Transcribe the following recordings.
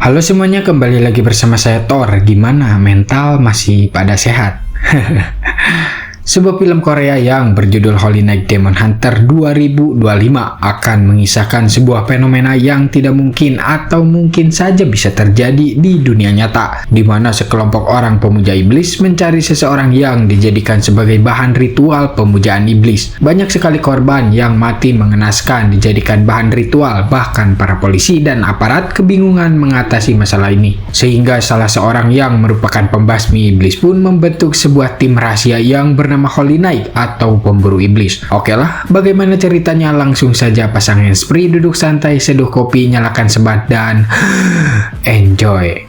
Halo semuanya, kembali lagi bersama saya Thor. Gimana mental masih pada sehat? Sebuah film Korea yang berjudul Holy Night Demon Hunter 2025 akan mengisahkan sebuah fenomena yang tidak mungkin atau mungkin saja bisa terjadi di dunia nyata, di mana sekelompok orang pemuja iblis mencari seseorang yang dijadikan sebagai bahan ritual pemujaan iblis. Banyak sekali korban yang mati mengenaskan dijadikan bahan ritual, bahkan para polisi dan aparat kebingungan mengatasi masalah ini. Sehingga salah seorang yang merupakan pembasmi iblis pun membentuk sebuah tim rahasia yang bernama Holy Knight atau pemburu iblis. Oke lah, bagaimana ceritanya? Langsung saja pasang handsfree, duduk santai, seduh kopi, nyalakan sebat, dan enjoy.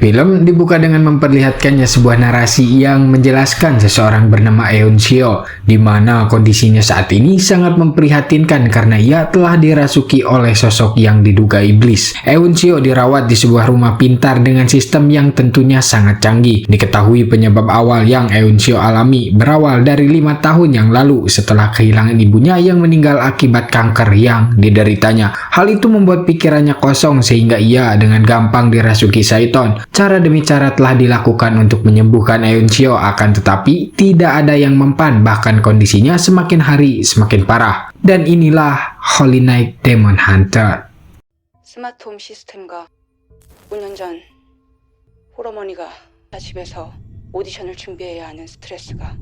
Film dibuka dengan memperlihatkannya sebuah narasi yang menjelaskan seseorang bernama Eun Seo, di mana kondisinya saat ini sangat memprihatinkan karena ia telah dirasuki oleh sosok yang diduga iblis. Eun Seo dirawat di sebuah rumah pintar dengan sistem yang tentunya sangat canggih. Diketahui penyebab awal yang Eun Seo alami berawal dari 5 tahun yang lalu setelah kehilangan ibunya yang meninggal akibat kanker yang dideritanya. Hal itu membuat pikirannya kosong sehingga ia dengan gampang dirasuki Saiton. Cara demi cara telah dilakukan untuk menyembuhkan Eun Seo, akan tetapi tidak ada yang mempan, bahkan kondisinya semakin hari semakin parah. Dan inilah Holy Night Demon Hunter. 스마트 홈 시스템과 5년 전 홀어머니가 집에서 오디션을 준비해야 하는 스트레스가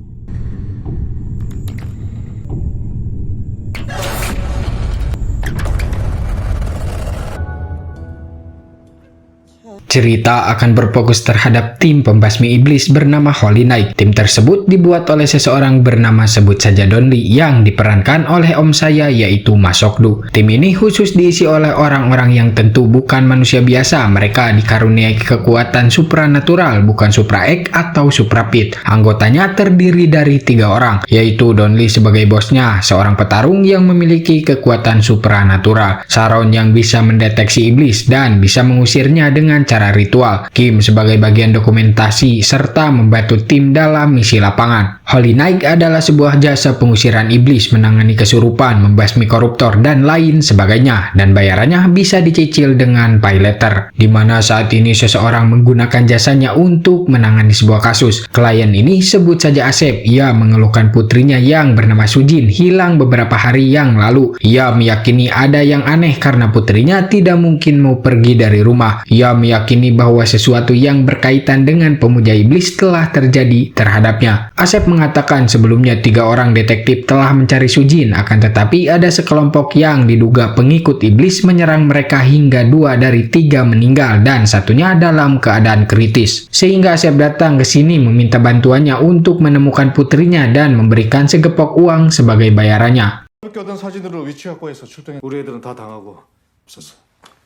Cerita akan berfokus terhadap tim pembasmi iblis bernama Holy Knight. Tim tersebut dibuat oleh seseorang bernama sebut saja Don Lee yang diperankan oleh om saya yaitu Ma Sok-du. Tim ini khusus diisi oleh orang-orang yang tentu bukan manusia biasa. Mereka dikaruniai kekuatan supranatural, bukan supra X atau supra Pit. Anggotanya terdiri dari 3 orang, yaitu Don Lee sebagai bosnya, seorang petarung yang memiliki kekuatan supranatural, Sharon yang bisa mendeteksi iblis dan bisa mengusirnya dengan cara ritual, Kim sebagai bagian dokumentasi serta membantu tim dalam misi lapangan. Holy Knight adalah sebuah jasa pengusiran iblis, menangani kesurupan, membasmi koruptor, dan lain sebagainya, dan bayarannya bisa dicicil dengan pay letter, di mana saat ini seseorang menggunakan jasanya untuk menangani sebuah kasus. Klien ini sebut saja Asep. Ia mengeluhkan putrinya yang bernama Sujin hilang beberapa hari yang lalu. Ia meyakini ada yang aneh karena putrinya tidak mungkin mau pergi dari rumah. Ia meyakini bahwa sesuatu yang berkaitan dengan pemuja iblis telah terjadi terhadapnya. Asep mengatakan sebelumnya 3 orang detektif telah mencari Sujin, akan tetapi ada sekelompok yang diduga pengikut iblis menyerang mereka hingga 2 dari 3 meninggal dan satunya dalam keadaan kritis. Sehingga Asep datang ke sini meminta bantuannya untuk menemukan putrinya dan memberikan segepok uang sebagai bayarannya. 얻은 사진으로 위치 확보해서 출동해. 우리 애들은 다 당하고 없었어.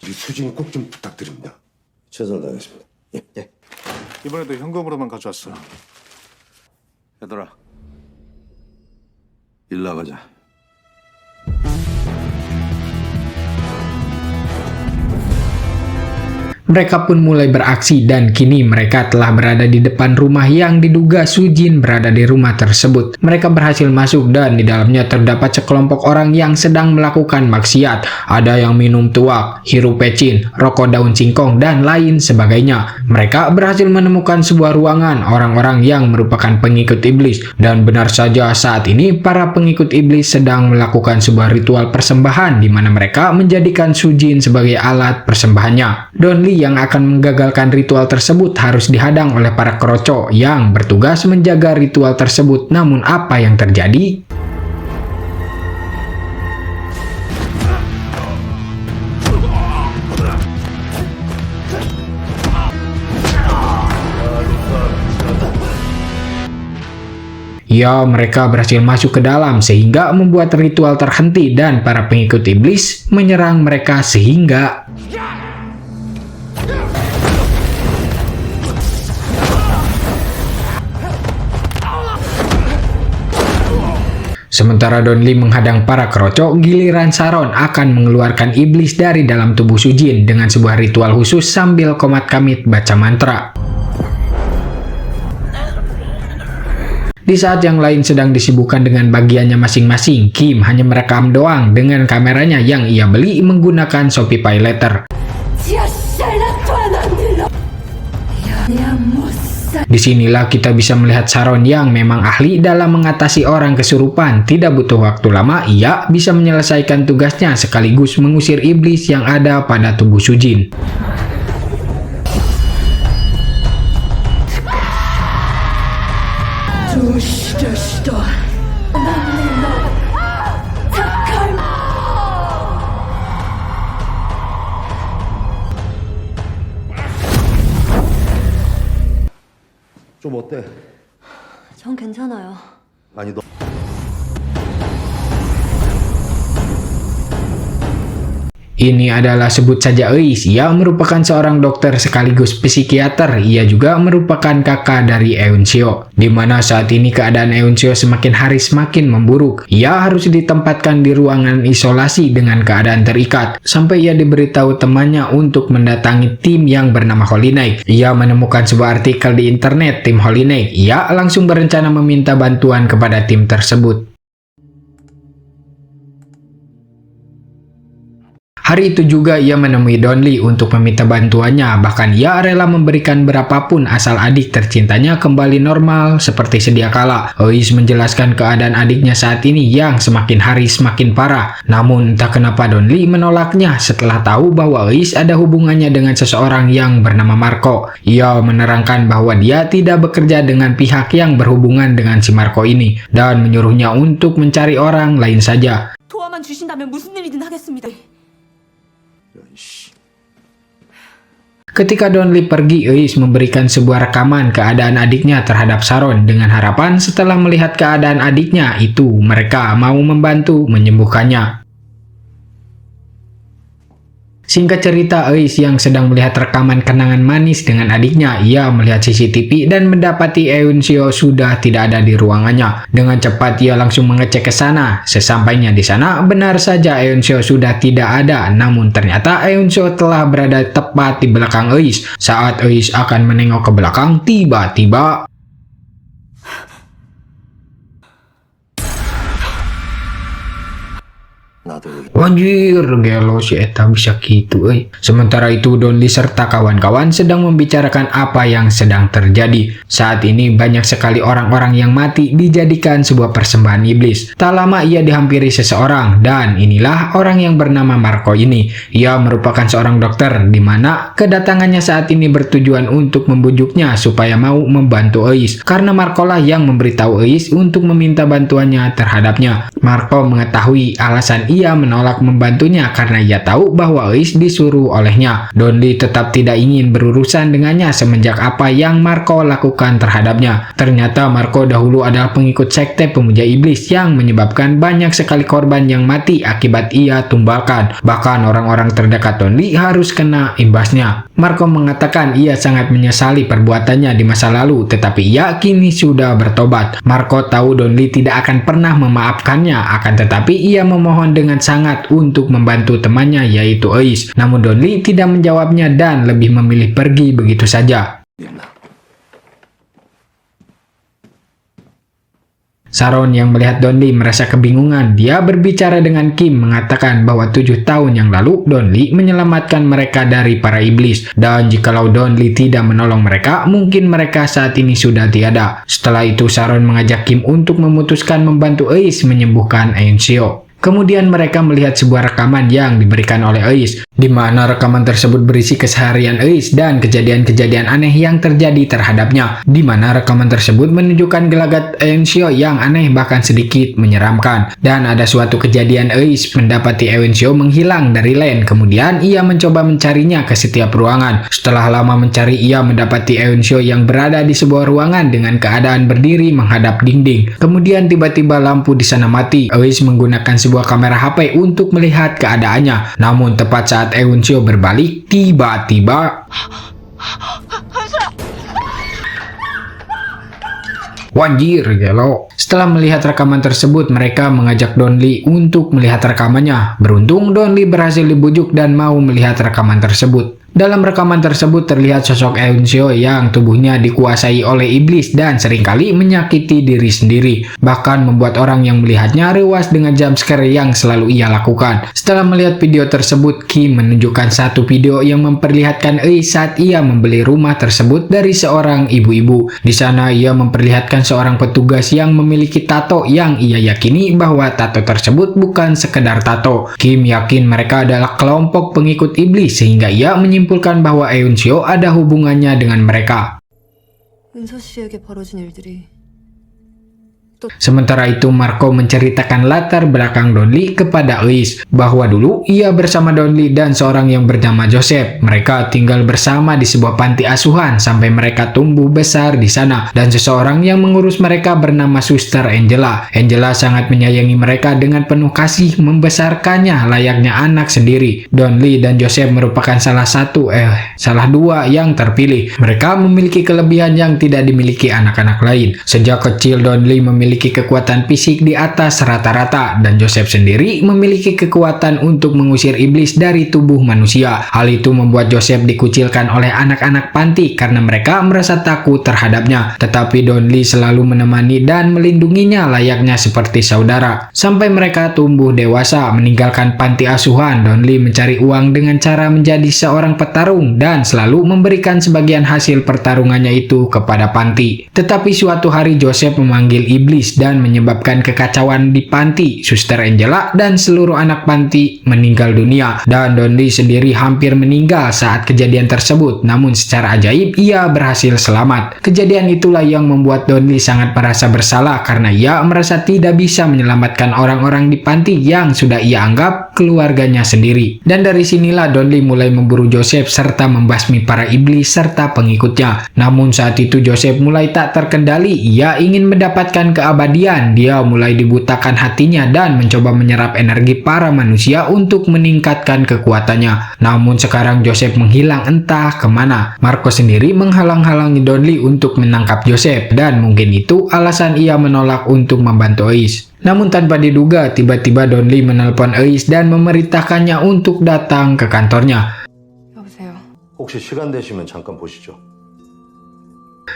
이 수진 꼭 좀 부탁드립니다. 최선을 다하겠습니다. 예. 이번에도 현금으로만 가져왔어. 얘들아, 일 나가자. Mereka pun mulai beraksi dan kini mereka telah berada di depan rumah yang diduga Sujin berada di rumah tersebut. Mereka berhasil masuk dan di dalamnya terdapat sekelompok orang yang sedang melakukan maksiat. Ada yang minum tuak, hirup pecin, rokok daun singkong, dan lain sebagainya. Mereka berhasil menemukan sebuah ruangan orang-orang yang merupakan pengikut iblis. Dan benar saja saat ini para pengikut iblis sedang melakukan sebuah ritual persembahan di mana mereka menjadikan Sujin sebagai alat persembahannya. Don Lee yang akan menggagalkan ritual tersebut harus dihadang oleh para keroco yang bertugas menjaga ritual tersebut. Namun apa yang terjadi? Ya, mereka berhasil masuk ke dalam sehingga membuat ritual terhenti dan para pengikut iblis menyerang mereka sehingga sementara Don Lee menghadang para keroco, giliran Sharon akan mengeluarkan iblis dari dalam tubuh Sujin dengan sebuah ritual khusus sambil komat kamit baca mantra. Di saat yang lain sedang disibukkan dengan bagiannya masing-masing, Kim hanya merekam doang dengan kameranya yang ia beli menggunakan Shopee Paylater. Disinilah kita bisa melihat Sharon yang memang ahli dalam mengatasi orang kesurupan. Tidak butuh waktu lama, ia bisa menyelesaikan tugasnya sekaligus mengusir iblis yang ada pada tubuh Sujin. 좀 어때? 전 괜찮아요. 아니 너 Ini adalah sebut saja Eis. Ia merupakan seorang dokter sekaligus psikiater. Ia juga merupakan kakak dari Eun-seo, di mana saat ini keadaan Eun-seo semakin hari semakin memburuk. Ia harus ditempatkan di ruangan isolasi dengan keadaan terikat, sampai ia diberitahu temannya untuk mendatangi tim yang bernama Holy Knight. Ia menemukan sebuah artikel di internet tim Holy Knight. Ia langsung berencana meminta bantuan kepada tim tersebut. Hari itu juga ia menemui Donli untuk meminta bantuannya, bahkan ia rela memberikan berapapun asal adik tercintanya kembali normal seperti sedia kala. Eis menjelaskan keadaan adiknya saat ini yang semakin hari semakin parah. Namun entah kenapa Donli menolaknya setelah tahu bahwa Eis ada hubungannya dengan seseorang yang bernama Marco. Ia menerangkan bahwa dia tidak bekerja dengan pihak yang berhubungan dengan si Marco ini dan menyuruhnya untuk mencari orang lain saja. 도와만 주신다면 무슨 일이든 하겠습니다. Ketika Donli pergi, Eis memberikan sebuah rekaman keadaan adiknya terhadap Sharon dengan harapan setelah melihat keadaan adiknya itu mereka mau membantu menyembuhkannya. Singkat cerita, Eis yang sedang melihat rekaman kenangan manis dengan adiknya, ia melihat CCTV dan mendapati Eun-seo sudah tidak ada di ruangannya. Dengan cepat ia langsung mengecek ke sana. Sesampainya di sana, benar saja Eun-seo sudah tidak ada. Namun ternyata Eun-seo telah berada tepat di belakang Eis. Saat Eis akan menengok ke belakang, tiba-tiba Anjir, gelo si Eta bisa gitu, Sementara itu Donli serta kawan-kawan sedang membicarakan apa yang sedang terjadi. Saat ini banyak sekali orang-orang yang mati dijadikan sebuah persembahan iblis. Tak lama ia dihampiri seseorang dan inilah orang yang bernama Marco ini. Ia merupakan seorang dokter di mana kedatangannya saat ini bertujuan untuk membujuknya supaya mau membantu Eis. Karena Marco lah yang memberitahu Eis untuk meminta bantuannya terhadapnya. Marco mengetahui alasan ia menolak membantunya karena ia tahu bahwa Eis disuruh olehnya. Donli tetap tidak ingin berurusan dengannya semenjak apa yang Marco lakukan terhadapnya. Ternyata Marco dahulu adalah pengikut sekte pemuja iblis yang menyebabkan banyak sekali korban yang mati akibat ia tumbalkan. Bahkan orang-orang terdekat Donli harus kena imbasnya. Marco mengatakan ia sangat menyesali perbuatannya di masa lalu, tetapi ia kini sudah bertobat. Marco tahu Donli tidak akan pernah memaafkannya, akan tetapi ia memohon dengan sangat untuk membantu temannya yaitu Eis. Namun Donli tidak menjawabnya dan lebih memilih pergi begitu saja. Sharon yang melihat Donli merasa kebingungan. Dia berbicara dengan Kim mengatakan bahwa 7 tahun yang lalu Donli menyelamatkan mereka dari para iblis. Dan jikalau Donli tidak menolong mereka, mungkin mereka saat ini sudah tiada. Setelah itu Sharon mengajak Kim untuk memutuskan membantu Eis menyembuhkan Eun-seo. Kemudian mereka melihat sebuah rekaman yang diberikan oleh Eis, di mana rekaman tersebut berisi keseharian Eis dan kejadian-kejadian aneh yang terjadi terhadapnya, di mana rekaman tersebut menunjukkan gelagat Eun-seo yang aneh bahkan sedikit menyeramkan. Dan ada suatu kejadian Eis mendapati Eun-seo menghilang dari Len, kemudian ia mencoba mencarinya ke setiap ruangan. Setelah lama mencari, ia mendapati Eun-seo yang berada di sebuah ruangan dengan keadaan berdiri menghadap dinding. Kemudian tiba-tiba lampu di sana mati. Eis menggunakan sebuah kamera HP untuk melihat keadaannya. Namun tepat saat Eun-seo berbalik, tiba-tiba Wanjir, gelo. Setelah melihat rekaman tersebut, mereka mengajak Donli untuk melihat rekamannya. Beruntung Donli berhasil dibujuk dan mau melihat rekaman tersebut. Dalam rekaman tersebut terlihat sosok Eun-seo yang tubuhnya dikuasai oleh iblis dan seringkali menyakiti diri sendiri, bahkan membuat orang yang melihatnya rewas dengan jumpscare yang selalu ia lakukan. Setelah melihat video tersebut, Kim menunjukkan satu video yang memperlihatkan Eui saat ia membeli rumah tersebut dari seorang ibu-ibu. Di sana ia memperlihatkan seorang petugas yang memiliki tato yang ia yakini bahwa tato tersebut bukan sekedar tato. Kim yakin mereka adalah kelompok pengikut iblis sehingga ia menyimpulkan bahwa Eun-seo ada hubungannya dengan mereka. 은서 씨에게 벌어진 일들이 Sementara itu, Marco menceritakan latar belakang Donli kepada Eis, bahwa dulu ia bersama Donli dan seorang yang bernama Joseph. Mereka tinggal bersama di sebuah panti asuhan sampai mereka tumbuh besar di sana, dan seseorang yang mengurus mereka bernama Suster Angela. Angela sangat menyayangi mereka dengan penuh kasih, membesarkannya layaknya anak sendiri. Donli dan Joseph merupakan salah dua yang terpilih. Mereka memiliki kelebihan yang tidak dimiliki anak-anak lain. Sejak kecil, Donli memiliki kekuatan fisik di atas rata-rata, dan Joseph sendiri memiliki kekuatan untuk mengusir iblis dari tubuh manusia. Hal itu membuat Joseph dikucilkan oleh anak-anak panti karena mereka merasa takut terhadapnya. Tetapi Donli selalu menemani dan melindunginya layaknya seperti saudara. Sampai mereka tumbuh dewasa meninggalkan panti asuhan, Donli mencari uang dengan cara menjadi seorang petarung dan selalu memberikan sebagian hasil pertarungannya itu kepada panti. Tetapi suatu hari Joseph memanggil iblis dan menyebabkan kekacauan di panti. Suster Angela dan seluruh anak panti meninggal dunia, dan Donli sendiri hampir meninggal saat kejadian tersebut, namun secara ajaib ia berhasil selamat. Kejadian itulah yang membuat Donli sangat merasa bersalah karena ia merasa tidak bisa menyelamatkan orang-orang di panti yang sudah ia anggap keluarganya sendiri. Dan dari sinilah Donli mulai memburu Joseph serta membasmi para iblis serta pengikutnya. Namun saat itu Joseph mulai tak terkendali, ia ingin mendapatkan keabadian. Dia mulai dibutakan hatinya dan mencoba menyerap energi para manusia untuk meningkatkan kekuatannya. Namun sekarang Joseph menghilang entah kemana. Marco sendiri menghalang-halangi Donli untuk menangkap Joseph, dan mungkin itu alasan ia menolak untuk membantu Eis. Namun tanpa diduga, tiba-tiba Donli menelpon Eis dan memerintahkannya untuk datang ke kantornya. 여보세요. 혹시 시간 되시면 잠깐 보시죠.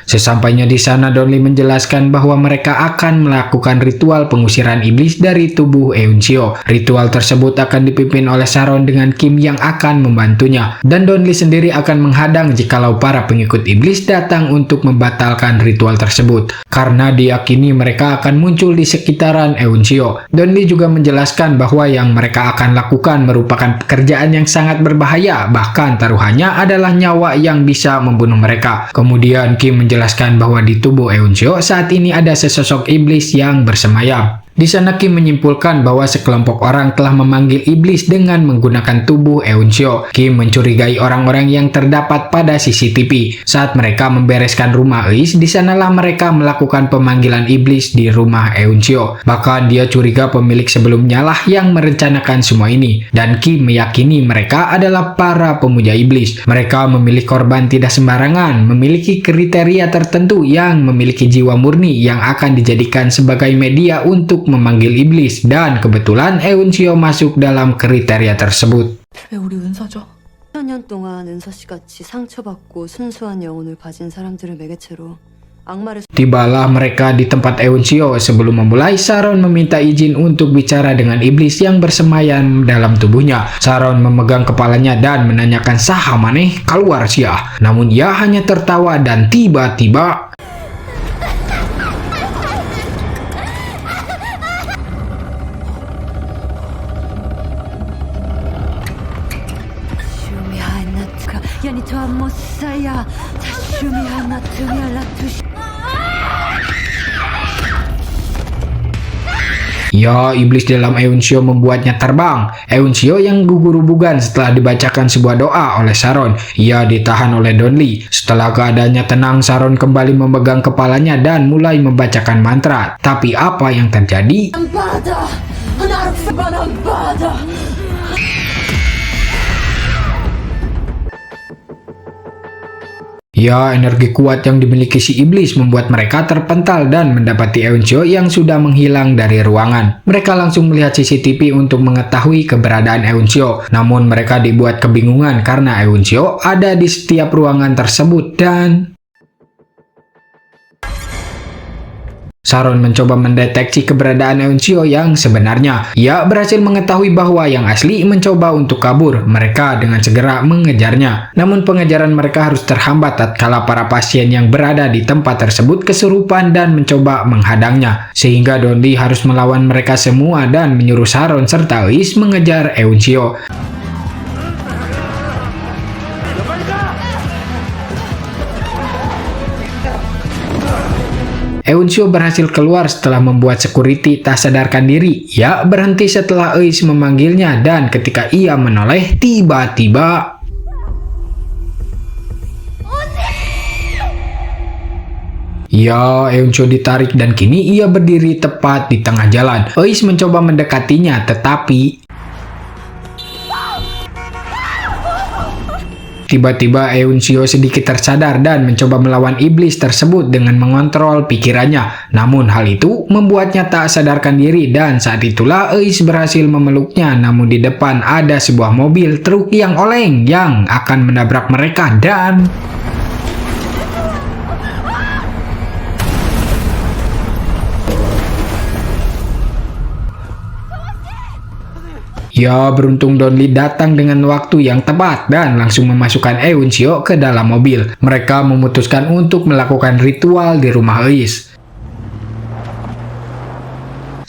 Sesampainya di sana, Donli menjelaskan bahwa mereka akan melakukan ritual pengusiran iblis dari tubuh Eun-seo. Ritual tersebut akan dipimpin oleh Sharon dengan Kim yang akan membantunya, dan Donli sendiri akan menghadang jikalau para pengikut iblis datang untuk membatalkan ritual tersebut, karena diyakini mereka akan muncul di sekitaran Eun-seo. Donli juga menjelaskan bahwa yang mereka akan lakukan merupakan pekerjaan yang sangat berbahaya, bahkan taruhannya adalah nyawa yang bisa membunuh mereka. Kemudian Kim menjelaskan bahwa di tubuh Eun-seo saat ini ada sesosok iblis yang bersemayam. Di sana Kim menyimpulkan bahwa sekelompok orang telah memanggil iblis dengan menggunakan tubuh Eun-seo. Kim mencurigai orang-orang yang terdapat pada CCTV. Saat mereka membereskan rumah Eis, di sanalah mereka melakukan pemanggilan iblis di rumah Eun-seo. Bahkan dia curiga pemilik sebelumnya lah yang merencanakan semua ini, dan Kim meyakini mereka adalah para pemuja iblis. Mereka memilih korban tidak sembarangan, memiliki kriteria tertentu yang memiliki jiwa murni yang akan dijadikan sebagai media untuk memanggil iblis, dan kebetulan Eun-seo masuk dalam kriteria tersebut. 왜 우리 은서죠? 10년 동안 은서 씨같이 상처받고 순수한 영혼을 가진 사람들을 매개체로 악마를 Tibalah mereka di tempat Eun-seo. Sebelum memulai, Sharon meminta izin untuk bicara dengan iblis yang bersemayam dalam tubuhnya. Sharon memegang kepalanya dan menanyakan saha maneh keluar sia. Namun ia hanya tertawa dan tiba-tiba yani tuan saya tashumi hanatunya latush. Ya, iblis dalam Eun-seo membuatnya terbang. Eun-seo yang gugur-guguran setelah dibacakan sebuah doa oleh Sharon. Ia ditahan oleh Donli. Setelah keadaannya tenang, Sharon kembali memegang kepalanya dan mulai membacakan mantra. Tapi apa yang terjadi? Ya, energi kuat yang dimiliki si iblis membuat mereka terpental dan mendapati Euncio yang sudah menghilang dari ruangan. Mereka langsung melihat CCTV untuk mengetahui keberadaan Euncio. Namun mereka dibuat kebingungan karena Euncio ada di setiap ruangan tersebut dan Sharon mencoba mendeteksi keberadaan Euncio yang sebenarnya. Ia berhasil mengetahui bahwa yang asli mencoba untuk kabur. Mereka dengan segera mengejarnya. Namun pengejaran mereka harus terhambat tatkala para pasien yang berada di tempat tersebut kesurupan dan mencoba menghadangnya. Sehingga Donli harus melawan mereka semua dan menyuruh Sharon serta Eis mengejar Euncio. Euncio berhasil keluar setelah membuat security tak sadarkan diri. Ia berhenti setelah Eis memanggilnya dan ketika ia menoleh, tiba-tiba ya, Euncio ditarik dan kini ia berdiri tepat di tengah jalan. Eis mencoba mendekatinya tetapi tiba-tiba Euncio sedikit tersadar dan mencoba melawan iblis tersebut dengan mengontrol pikirannya. Namun hal itu membuatnya tak sadarkan diri dan saat itulah Eis berhasil memeluknya. Namun di depan ada sebuah mobil truk yang oleng yang akan menabrak mereka dan ya, beruntung Donli datang dengan waktu yang tepat dan langsung memasukkan Euncio ke dalam mobil. Mereka memutuskan untuk melakukan ritual di rumah Eis.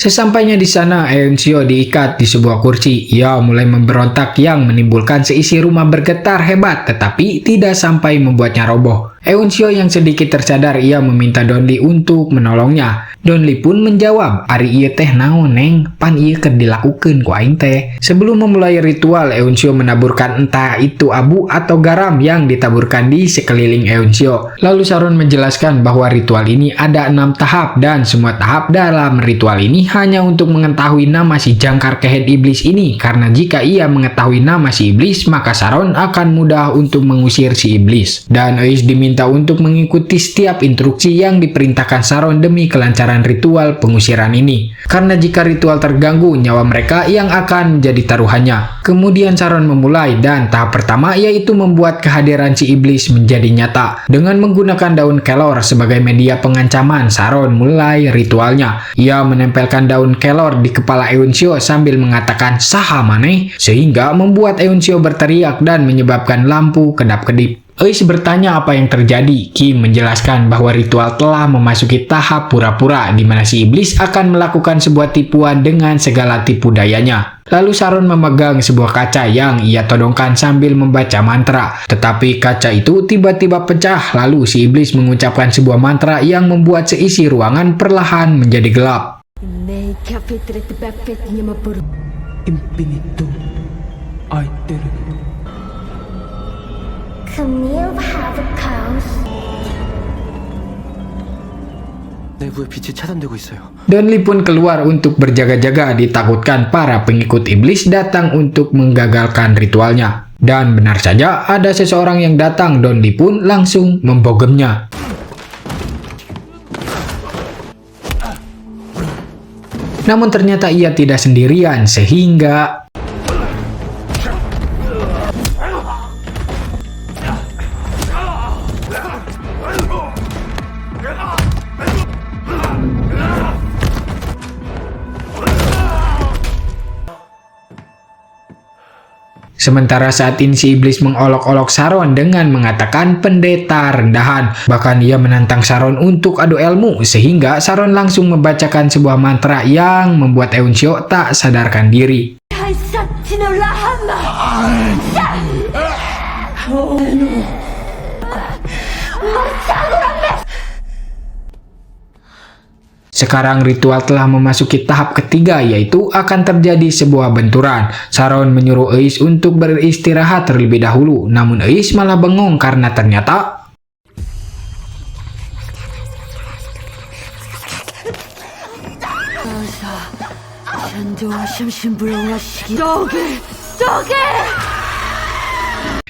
Sesampainya di sana, Euncio diikat di sebuah kursi. Ia mulai memberontak yang menimbulkan seisi rumah bergetar hebat, tetapi tidak sampai membuatnya roboh. Euncio yang sedikit tersadar, ia meminta Donli untuk menolongnya. Donli pun menjawab, "Ari ieu teh naon neng? Pan ieu keur dilakukeun ku aing teh." Sebelum memulai ritual, Euncio menaburkan entah itu abu atau garam yang ditaburkan di sekeliling Euncio. Lalu Sharon menjelaskan bahwa ritual ini ada 6 tahap dan semua tahap dalam ritual ini hanya untuk mengetahui nama si jangkar kehet iblis ini, karena jika ia mengetahui nama si iblis maka Sharon akan mudah untuk mengusir si iblis. Dan Eis diminta untuk mengikuti setiap instruksi yang diperintahkan Sharon demi kelancaran ritual pengusiran ini, karena jika ritual terganggu nyawa mereka yang akan menjadi taruhannya. Kemudian Sharon memulai dan tahap pertama yaitu membuat kehadiran si iblis menjadi nyata. Dengan menggunakan daun kelor sebagai media pengancaman, Sharon mulai ritualnya. Ia menempelkan daun kelor di kepala Euncio sambil mengatakan "saha maneh", sehingga membuat Euncio berteriak dan menyebabkan lampu kedap-kedip. Eis bertanya apa yang terjadi. Kim menjelaskan bahwa ritual telah memasuki tahap pura-pura di mana si iblis akan melakukan sebuah tipuan dengan segala tipu dayanya. Lalu Sharon memegang sebuah kaca yang ia todongkan sambil membaca mantra. Tetapi kaca itu tiba-tiba pecah, lalu si iblis mengucapkan sebuah mantra yang membuat seisi ruangan perlahan menjadi gelap. Donli pun keluar untuk berjaga-jaga, ditakutkan para pengikut iblis datang untuk menggagalkan ritualnya. Dan benar saja ada seseorang yang datang, Donli pun langsung membogemnya. Namun ternyata ia tidak sendirian sehingga sementara saat ini si iblis mengolok-olok Sharon dengan mengatakan pendeta rendahan. Bahkan ia menantang Sharon untuk adu ilmu, sehingga Sharon langsung membacakan sebuah mantra yang membuat Euncio tak sadarkan diri. Sekarang ritual telah memasuki tahap ketiga, yaitu akan terjadi sebuah benturan. Sharon menyuruh Eis untuk beristirahat terlebih dahulu, namun Eis malah bengong karena ternyata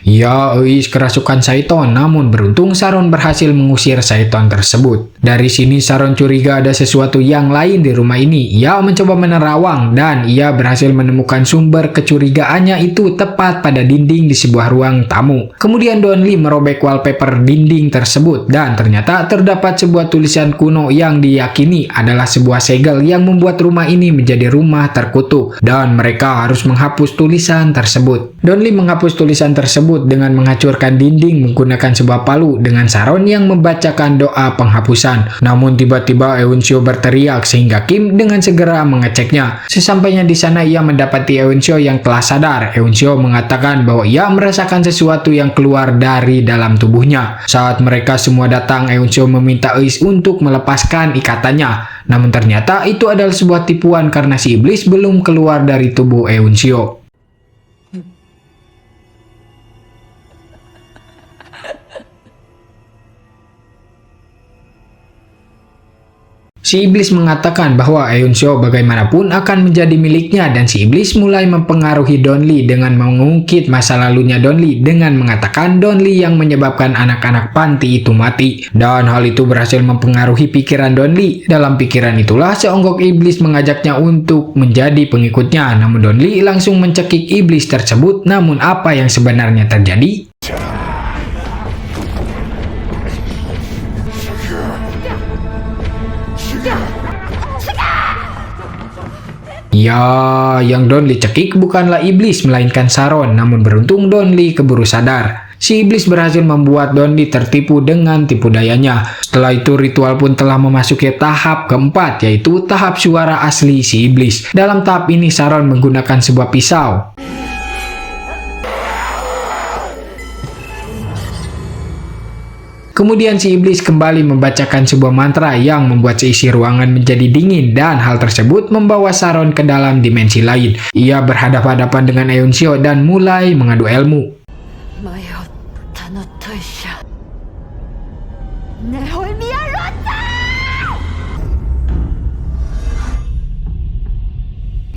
Ya, Eis kerasukan Saiton, namun beruntung Saron berhasil mengusir Saiton tersebut. Dari sini Saron curiga ada sesuatu yang lain di rumah ini. Ia mencoba menerawang dan ia berhasil menemukan sumber kecurigaannya itu tepat pada dinding di sebuah ruang tamu. Kemudian Donli merobek wallpaper dinding tersebut dan ternyata terdapat sebuah tulisan kuno yang diyakini adalah sebuah segel yang membuat rumah ini menjadi rumah terkutuk dan mereka harus menghapus tulisan tersebut. Donli menghapus tulisan tersebut dengan menghancurkan dinding menggunakan sebuah palu dengan Saron yang membacakan doa penghapusan. Namun tiba-tiba Euncio berteriak sehingga Kim dengan segera mengeceknya. Sesampainya di sana ia mendapati Euncio yang telah sadar. Euncio mengatakan bahwa ia merasakan sesuatu yang keluar dari dalam tubuhnya. Saat mereka semua datang, Euncio meminta Eis untuk melepaskan ikatannya. Namun ternyata itu adalah sebuah tipuan karena si iblis belum keluar dari tubuh Euncio. Si iblis mengatakan bahwa Euncio bagaimanapun akan menjadi miliknya dan si iblis mulai mempengaruhi Donli dengan mengungkit masa lalunya Donli dengan mengatakan Donli yang menyebabkan anak-anak panti itu mati. Dan hal itu berhasil mempengaruhi pikiran Donli. Dalam pikiran itulah seonggok iblis mengajaknya untuk menjadi pengikutnya. Namun Donli langsung mencekik iblis tersebut. Namun apa yang sebenarnya terjadi? Ya, yang Donli cekik bukanlah iblis melainkan Saron, namun beruntung Donli keburu sadar. Si iblis berhasil membuat Donli tertipu dengan tipu dayanya. Setelah itu ritual pun telah memasuki tahap keempat, yaitu tahap suara asli si iblis. Dalam tahap ini Saron menggunakan sebuah pisau. Kemudian si iblis kembali membacakan sebuah mantra yang membuat seisi ruangan menjadi dingin dan hal tersebut membawa Saron ke dalam dimensi lain. Ia berhadapan-hadapan dengan Euncio dan mulai mengadu ilmu.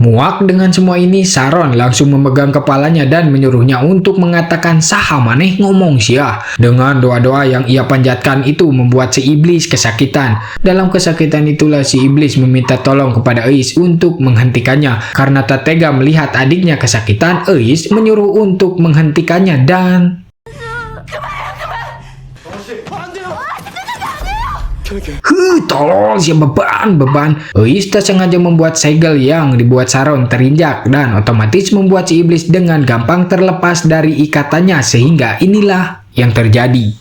Muak dengan semua ini, Saron langsung memegang kepalanya dan menyuruhnya untuk mengatakan saha maneh ngomong sia. Dengan doa-doa yang ia panjatkan itu membuat si iblis kesakitan. Dalam kesakitan itulah si iblis meminta tolong kepada Eis untuk menghentikannya. Karena tak tega melihat adiknya kesakitan, Eis menyuruh untuk menghentikannya dan... tolol si beban. Eis tak sengaja membuat segel yang dibuat Saron terinjak dan otomatis membuat si iblis dengan gampang terlepas dari ikatannya sehingga inilah yang terjadi.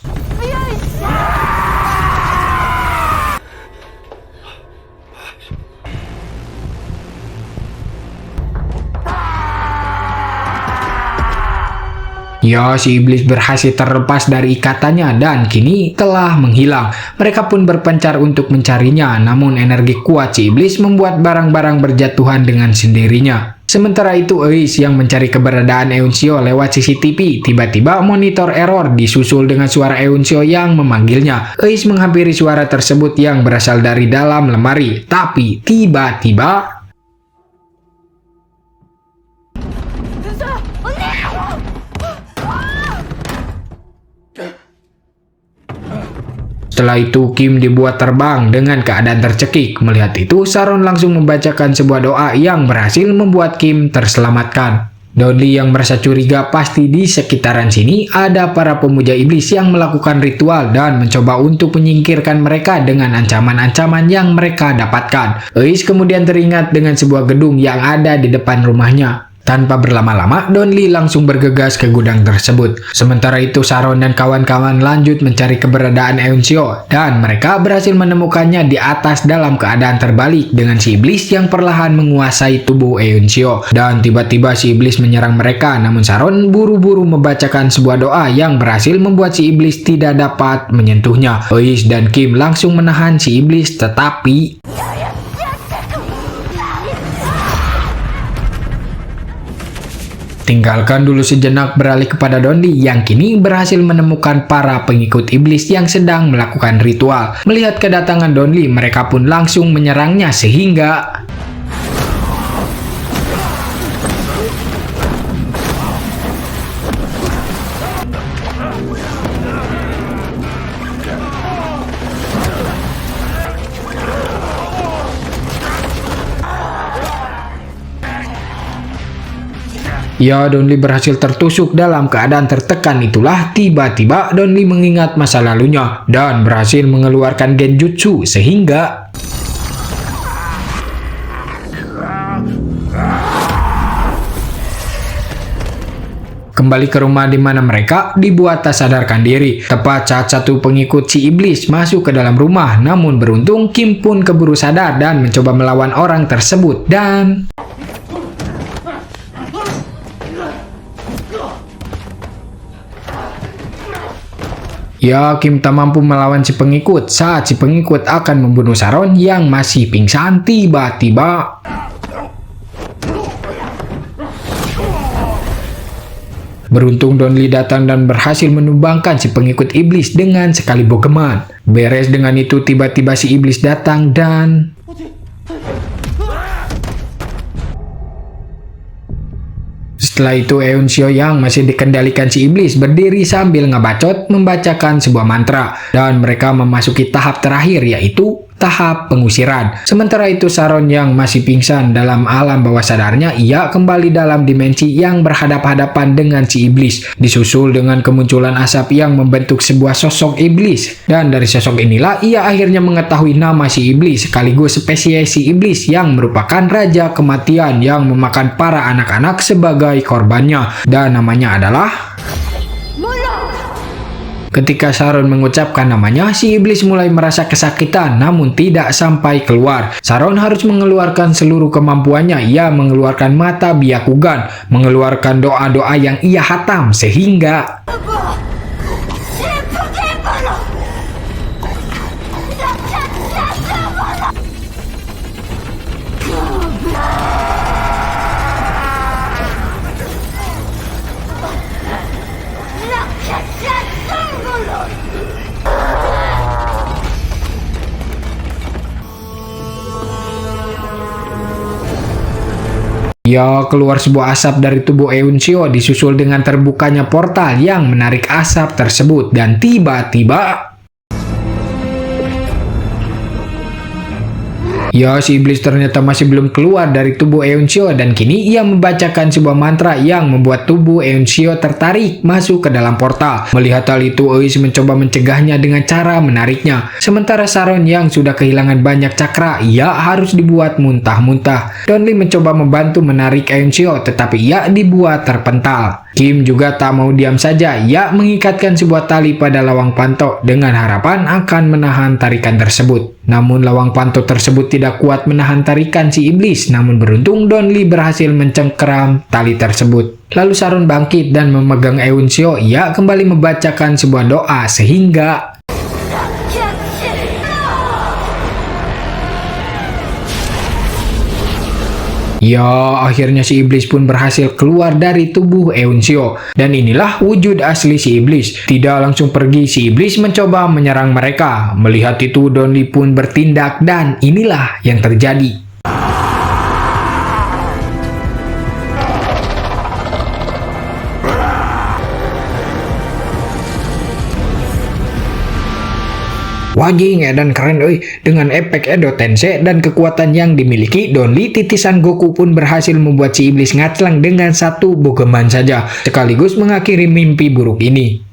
Ya, si iblis berhasil terlepas dari ikatannya dan kini telah menghilang. Mereka pun berpencar untuk mencarinya, namun energi kuat si iblis membuat barang-barang berjatuhan dengan sendirinya. Sementara itu Eis yang mencari keberadaan Euncio lewat CCTV, tiba-tiba monitor error disusul dengan suara Euncio yang memanggilnya. Eis menghampiri suara tersebut yang berasal dari dalam lemari, tapi tiba-tiba... Setelah itu Kim dibuat terbang dengan keadaan tercekik. Melihat itu Saron langsung membacakan sebuah doa yang berhasil membuat Kim terselamatkan. Donli yang merasa curiga pasti di sekitaran sini ada para pemuja iblis yang melakukan ritual dan mencoba untuk menyingkirkan mereka dengan ancaman-ancaman yang mereka dapatkan. Eis kemudian teringat dengan sebuah gedung yang ada di depan rumahnya. Tanpa berlama-lama, Donli langsung bergegas ke gudang tersebut. Sementara itu, Saron dan kawan-kawan lanjut mencari keberadaan Euncio, dan mereka berhasil menemukannya di atas dalam keadaan terbalik dengan si iblis yang perlahan menguasai tubuh Euncio. Dan tiba-tiba si iblis menyerang mereka, namun Saron buru-buru membacakan sebuah doa yang berhasil membuat si iblis tidak dapat menyentuhnya. Eis dan Kim langsung menahan si iblis, tetapi... Tinggalkan dulu sejenak beralih kepada Donli yang kini berhasil menemukan para pengikut iblis yang sedang melakukan ritual. Melihat kedatangan Donli, mereka pun langsung menyerangnya sehingga... Ya, Donli berhasil tertusuk dalam keadaan tertekan itulah tiba-tiba Donli mengingat masa lalunya dan berhasil mengeluarkan genjutsu sehingga kembali ke rumah di mana mereka dibuat tak sadarkan diri. Tepat saat satu pengikut si iblis masuk ke dalam rumah, namun beruntung Kim pun keburu sadar dan mencoba melawan orang tersebut dan ya, Kim tak mampu melawan si pengikut. Saat si pengikut akan membunuh Sharon yang masih pingsan, tiba-tiba beruntung Donli datang dan berhasil menumbangkan si pengikut iblis dengan sekali bogeman. Beres dengan itu, tiba-tiba si iblis datang dan setelah itu Eunseok yang masih dikendalikan si iblis berdiri sambil ngebacot membacakan sebuah mantra dan mereka memasuki tahap terakhir yaitu tahap pengusiran. Sementara itu Sharon yang masih pingsan dalam alam bawah sadarnya, ia kembali dalam dimensi yang berhadap-hadapan dengan si iblis, disusul dengan kemunculan asap yang membentuk sebuah sosok iblis. Dan dari sosok inilah ia akhirnya mengetahui nama si iblis sekaligus spesies si iblis yang merupakan raja kematian yang memakan para anak-anak sebagai korbannya, dan namanya adalah Ketika Sharon mengucapkan namanya, si iblis mulai merasa kesakitan namun tidak sampai keluar. Sharon harus mengeluarkan seluruh kemampuannya. Ia mengeluarkan mata Byakugan, mengeluarkan doa-doa yang ia hatam sehingga ya, keluar sebuah asap dari tubuh Eunseok disusul dengan terbukanya portal yang menarik asap tersebut dan tiba-tiba ya, si iblis ternyata masih belum keluar dari tubuh Eunseok dan kini ia membacakan sebuah mantra yang membuat tubuh Eunseok tertarik masuk ke dalam portal. Melihat hal itu, Eis mencoba mencegahnya dengan cara menariknya. Sementara Sharon yang sudah kehilangan banyak cakra, ia harus dibuat muntah-muntah. Donli mencoba membantu menarik Eunseok tetapi ia dibuat terpental. Kim juga tak mau diam saja. Ia mengikatkan sebuah tali pada lawang pantok dengan harapan akan menahan tarikan tersebut. Namun lawang pantok tersebut tidak kuat menahan tarikan si iblis. Namun beruntung Donli berhasil mencengkeram tali tersebut. Lalu Sharon bangkit dan memegang Eunseok. Ia kembali membacakan sebuah doa sehingga ya, akhirnya si iblis pun berhasil keluar dari tubuh Eunseok. Dan inilah wujud asli si iblis. Tidak langsung pergi, si iblis mencoba menyerang mereka. Melihat itu, Donli pun bertindak dan inilah yang terjadi. Wajing dan keren dengan efek Edo Tensei dan kekuatan yang dimiliki, Donli titisan Goku pun berhasil membuat si iblis ngaclang dengan satu bogeman saja, sekaligus mengakhiri mimpi buruk ini.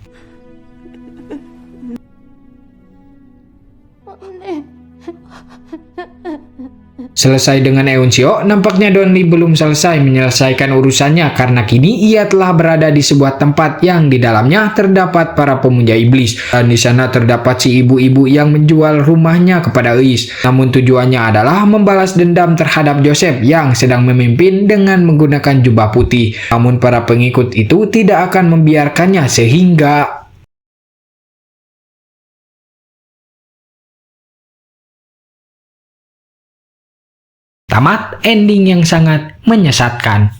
Selesai dengan Eunseok, nampaknya Donli belum selesai menyelesaikan urusannya karena kini ia telah berada di sebuah tempat yang di dalamnya terdapat para pemuja iblis. Dan di sana terdapat si ibu-ibu yang menjual rumahnya kepada Eis. Namun tujuannya adalah membalas dendam terhadap Joseph yang sedang memimpin dengan menggunakan jubah putih. Namun para pengikut itu tidak akan membiarkannya sehingga tamat ending yang sangat menyesatkan.